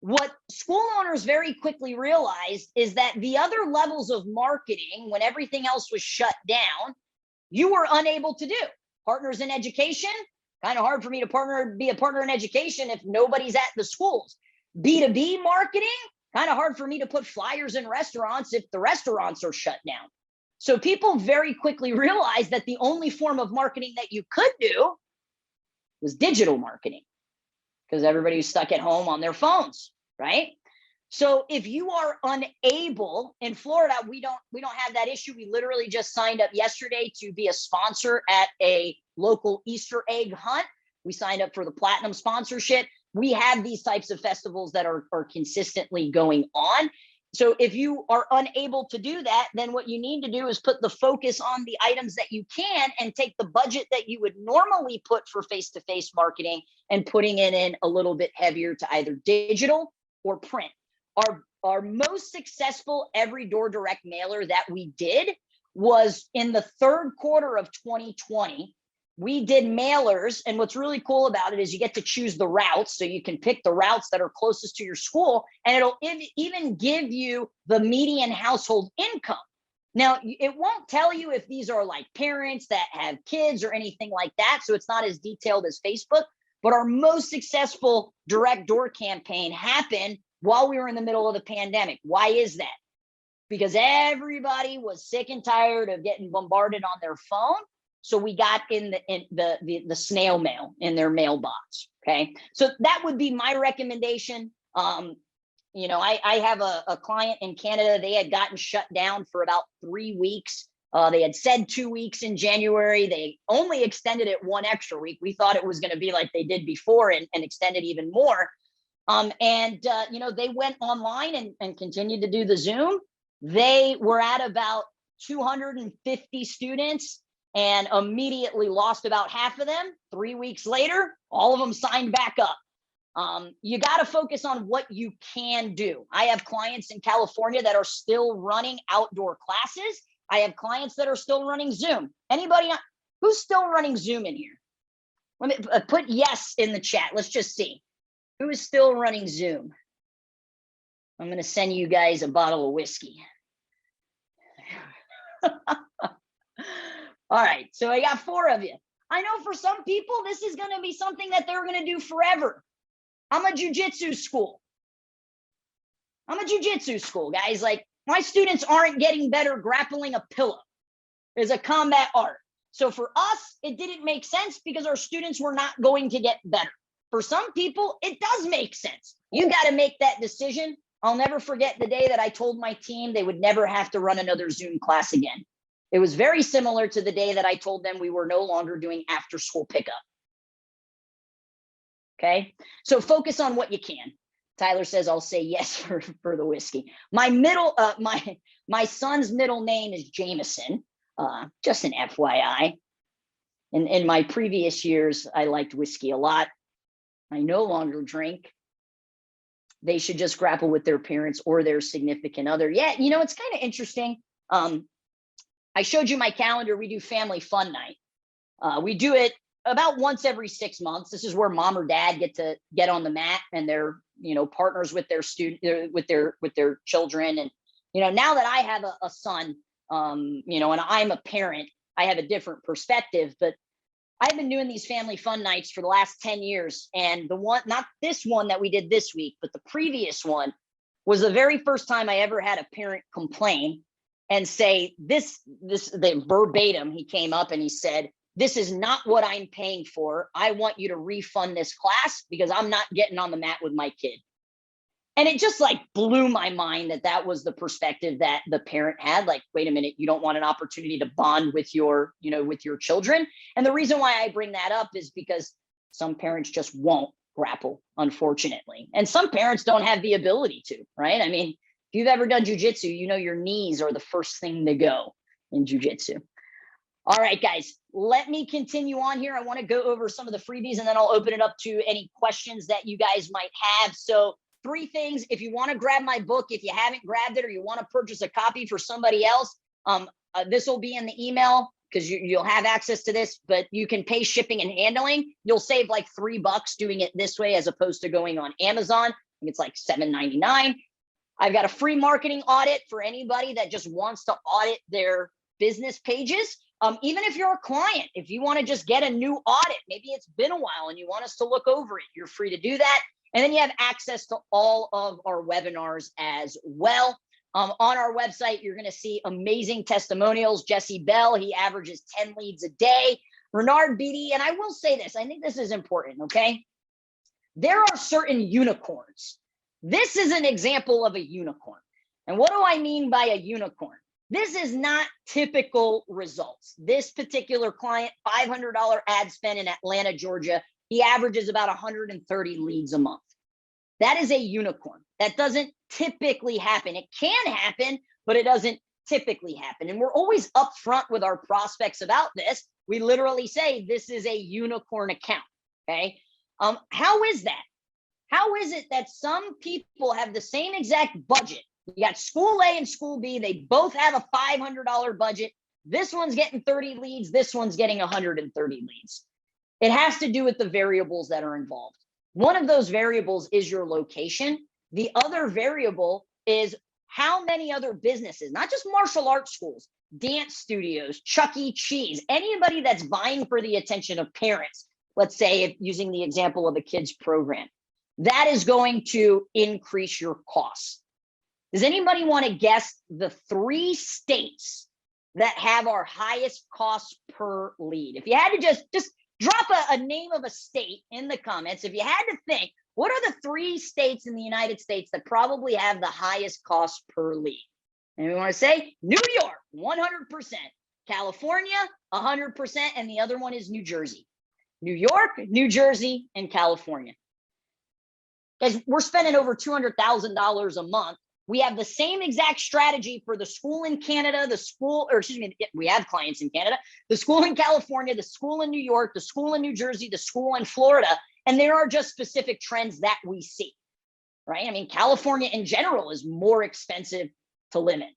What school owners very quickly realized is that the other levels of marketing, when everything else was shut down, you were unable to do. Partners in education, kind of hard for me to be a partner in education if nobody's at the schools. B2B marketing, kind of hard for me to put flyers in restaurants if the restaurants are shut down. So people very quickly realized that the only form of marketing that you could do was digital marketing, because everybody's stuck at home on their phones, right? So if you are unable, in Florida, we don't have that issue. We literally just signed up yesterday to be a sponsor at a local Easter egg hunt. We signed up for the platinum sponsorship. We have these types of festivals that are consistently going on. So if you are unable to do that, then what you need to do is put the focus on the items that you can, and take the budget that you would normally put for face-to-face marketing and putting it in a little bit heavier to either digital or print. Our most successful every door direct mailer that we did was in the 3rd quarter of 2020. We did mailers, and what's really cool about it is you get to choose the routes, so you can pick the routes that are closest to your school, and it'll even give you the median household income. Now, it won't tell you if these are like parents that have kids or anything like that, so it's not as detailed as Facebook, but our most successful direct door campaign happened while we were in the middle of the pandemic. Why is that? Because everybody was sick and tired of getting bombarded on their phone. So we got in the snail mail in their mailbox. Okay. So that would be my recommendation. You know, I have a client in Canada. They had gotten shut down for about 3 weeks. They had said 2 weeks in January. They only extended it 1 extra week. We thought it was going to be like they did before, and extended even more. You know, they went online and continued to do the Zoom. They were at about 250 students. and immediately lost about half of them. 3 weeks later, all of them signed back up. You got to focus on what you can do. I have clients in California that are still running outdoor classes. I have clients that are still running Zoom. Anybody who's still running Zoom in here? Let me put yes in the chat. Let's just see who is still running Zoom. I'm going to send you guys a bottle of whiskey. All right, so I got 4 of you. I know for some people, this is going to be something that they're going to do forever. I'm a jujitsu school. Guys. Like, my students aren't getting better grappling a pillow. It's a combat art. So for us, it didn't make sense because our students were not going to get better. For some people, it does make sense. You got to make that decision. I'll never forget the day that I told my team they would never have to run another Zoom class again. It was very similar to the day that I told them we were no longer doing after school pickup. Okay, so focus on what you can. Tyler says, I'll say yes for the whiskey. My son's middle name is Jameson, just an FYI. In my previous years, I liked whiskey a lot. I no longer drink. They should just grapple with their parents or their significant other. Yeah, you know, it's kind of interesting. I showed you my calendar. We do family fun night. We do it about once every 6 months. This is where mom or dad get to get on the mat and they're, you know, partners with their with their children. And, you know, now that I have a son, you know, and I'm a parent, I have a different perspective, but I've been doing these family fun nights for the last 10 years. And the one, not this one that we did this week, but the previous one was the very first time I ever had a parent complain and say the verbatim, he came up and he said, "This is not what I'm paying for. I want you to refund this class because I'm not getting on the mat with my kid." And it just like blew my mind that was the perspective that the parent had. Like, wait a minute, you don't want an opportunity to bond with your, you know, with your children. And the reason why I bring that up is because some parents just won't grapple, unfortunately. And some parents don't have the ability to, right? I mean, if you've ever done jujitsu, you know your knees are the first thing to go in jujitsu. All right, guys, let me continue on here. I want to go over some of the freebies and then I'll open it up to any questions that you guys might have. So 3 things. If you want to grab my book, if you haven't grabbed it or you want to purchase a copy for somebody else, this will be in the email because you'll have access to this, but you can pay shipping and handling. You'll save like $3 doing it this way as opposed to going on Amazon. I think it's like $7.99. I've got a free marketing audit for anybody that just wants to audit their business pages. Even if you're a client, if you want to just get a new audit, maybe it's been a while and you want us to look over it, you're free to do that. And then you have access to all of our webinars as well. On our website, you're going to see amazing testimonials. Jesse Bell, he averages 10 leads a day. Renard Beatty, and I will say this, I think this is important, okay? There are certain unicorns. This is an example of a unicorn. And what do I mean by a unicorn? This is not typical results. This particular client, $500 ad spend in Atlanta, Georgia, he averages about 130 leads a month. That is a unicorn. That doesn't typically happen. It can happen, but it doesn't typically happen. And we're always upfront with our prospects about this. We literally say this is a unicorn account, okay? How is that? How is it that some people have the same exact budget? You got school A and school B. They both have a $500 budget. This one's getting 30 leads. This one's getting 130 leads. It has to do with the variables that are involved. One of those variables is your location. The other variable is how many other businesses, not just martial arts schools, dance studios, Chuck E. Cheese, anybody that's vying for the attention of parents, let's say if using the example of a kids program, that is going to increase your costs. Does anybody want to guess the 3 states that have our highest cost per lead? If you had to just drop a name of a state in the comments. If you had to think, what are the 3 states in the United States that probably have the highest cost per lead? And we want to say New York, 100%, California, 100%, and the other one is New Jersey. New York, New Jersey, and California. Guys, we're spending over $200,000 a month We have the same exact strategy for the school in Canada, the school, or excuse me, we have clients in Canada, the school in California, the school in New York, the school in New Jersey, the school in Florida. And there are just specific trends that we see, right? I mean, California in general is more expensive to live in.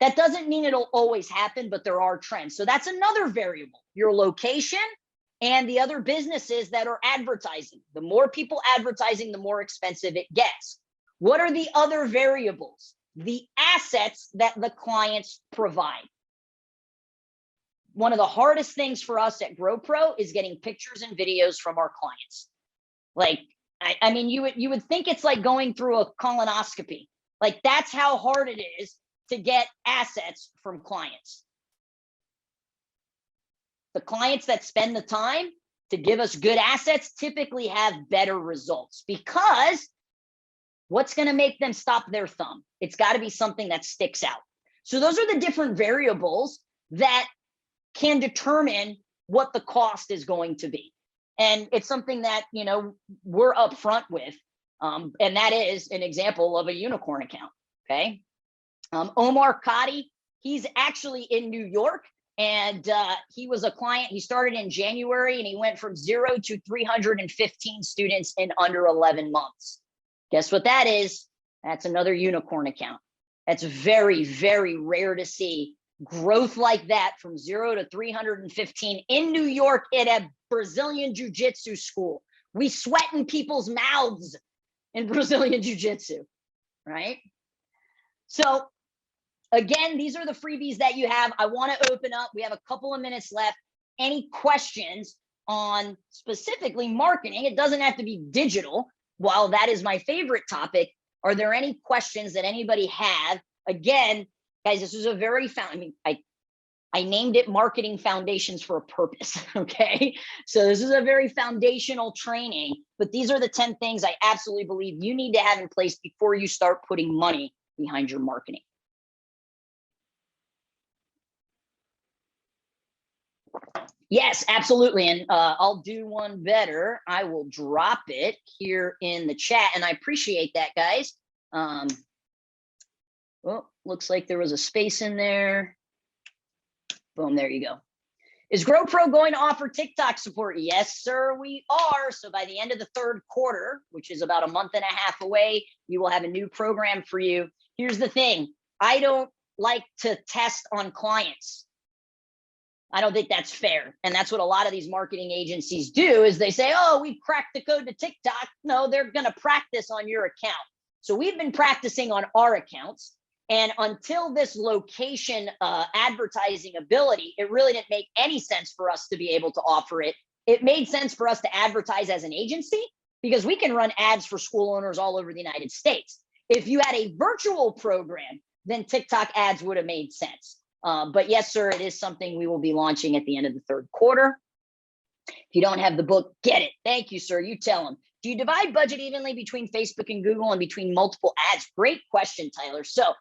That doesn't mean it'll always happen, but there are trends. So that's another variable, your location and the other businesses that are advertising. The more people advertising, the more expensive it gets. What are the other variables? The assets that the clients provide. One of the hardest things for us at GrowPro is getting pictures and videos from our clients. Like, I mean, you would think it's like going through a colonoscopy. Like, that's how hard it is to get assets from clients. The clients that spend the time to give us good assets typically have better results, because what's going to make them stop their thumb? It's got to be something that sticks out. So those are the different variables that can determine what the cost is going to be. And it's something that, you know, we're upfront with. And that is an example of a unicorn account. Okay. Omar Kadi, he's actually in New York, and he was a client. He started in January, and he went from 0 to 315 students in under 11 months. Guess what that is? That's another unicorn account. That's very, very rare to see growth like that from 0 to 315 in New York at a Brazilian Jiu-Jitsu school. We sweat in people's mouths in Brazilian Jiu-Jitsu, right? So again, these are the freebies that you have. I want to open up. We have a couple of minutes left. Any questions on specifically marketing? It doesn't have to be digital. While that is my favorite topic, are there any questions that anybody have? Again, guys, this is a very I named it Marketing Foundations for a purpose, okay? So this is a very foundational training, but these are the 10 things I absolutely believe you need to have in place before you start putting money behind your marketing. Yes, absolutely. And I'll do one better. I will drop it here in the chat, and I appreciate that, guys. Well, looks like there was a space in there. Boom, there you go. Is GrowPro going to offer TikTok support? Yes, sir, we are. So by the end of the third quarter, which is about a month and a half away, we will have a new program for you. Here's the thing. I don't like to test on clients. I don't think that's fair. And that's what a lot of these marketing agencies do, is they say, oh, we've cracked the code to TikTok. No, they're going to practice on your account. So we've been practicing on our accounts. And until this location advertising ability, it really didn't make any sense for us to be able to offer it. It made sense for us to advertise as an agency, because we can run ads for school owners all over the United States. If you had a virtual program, then TikTok ads would have made sense. But yes, sir, it is something we will be launching at the end of the third quarter. If you don't have the book, get it. Thank you, sir. You tell them. Do you divide budget evenly between Facebook and Google and between multiple ads? Great question, Tyler. So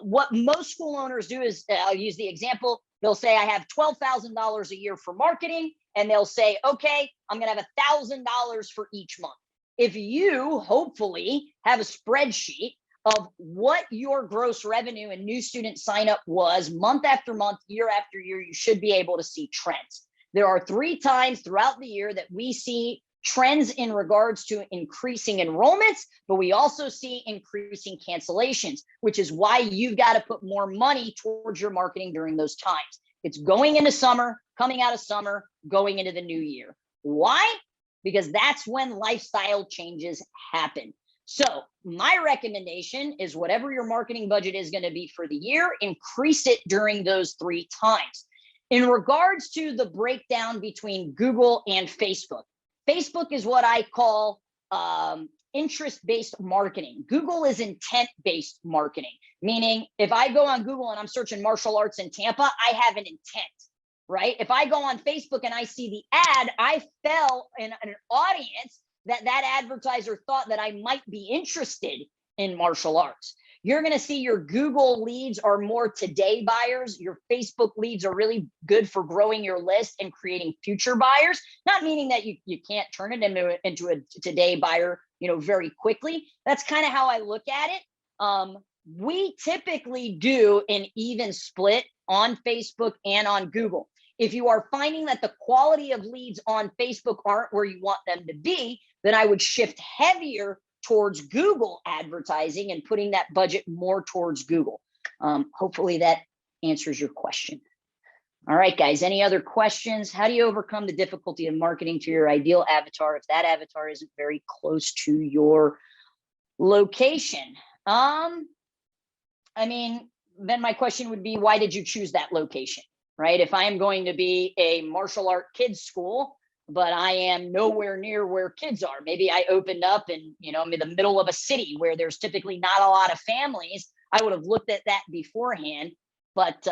what most school owners do is, I'll use the example. They'll say, I have $12,000 a year for marketing. And they'll say, okay, I'm going to have $1,000 for each month. If you hopefully have a spreadsheet of what your gross revenue and new student sign up was month after month, year after year, you should be able to see trends. There are 3 times throughout the year that we see trends in regards to increasing enrollments, but we also see increasing cancellations, which is why you've got to put more money towards your marketing during those times. It's going into summer, coming out of summer, going into the new year. Why? Because that's when lifestyle changes happen. So my recommendation is, whatever your marketing budget is going to be for the year, increase it during those 3 times. In regards to the breakdown between Google and Facebook, Facebook is what I call interest-based marketing. Google is intent-based marketing, meaning if I go on Google and I'm searching martial arts in Tampa, I have an intent, right? If I go on Facebook and I see the ad, I fell in an audience that advertiser thought that I might be interested in martial arts. You're going to see your Google leads are more today buyers. Your Facebook leads are really good for growing your list and creating future buyers. Not meaning that you can't turn it into a today buyer, very quickly. That's kind of how I look at it. we typically do an even split on Facebook and on Google. If you are finding that the quality of leads on Facebook aren't where you want them to be, then I would shift heavier towards Google advertising and putting that budget more towards Google. Hopefully that answers your question. All right, guys, any other questions? How do you overcome the difficulty of marketing to your ideal avatar if that avatar isn't very close to your location? I mean, then my question would be, why did you choose that location, right? If I am going to be a martial art kids school, but I am nowhere near where kids are, maybe I opened up in, I'm in the middle of a city where there's typically not a lot of families, I would have looked at that beforehand. But,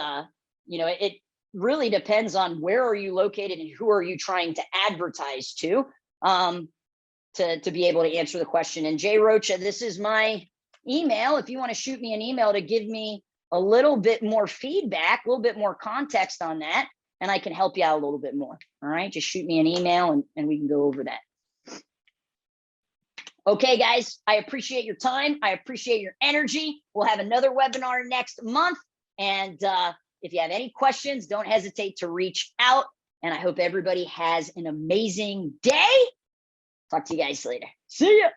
it really depends on where are you located and who are you trying to advertise to be able to answer the question. And Jay Rocha, this is my email. If you want to shoot me an email to give me a little bit more feedback, a little bit more context on that, and I can help you out a little bit more. All right, just shoot me an email and we can go over that. Okay, guys, I appreciate your time. I appreciate your energy. We'll have another webinar next month. And if you have any questions, don't hesitate to reach out. And I hope everybody has an amazing day. Talk to you guys later. See ya.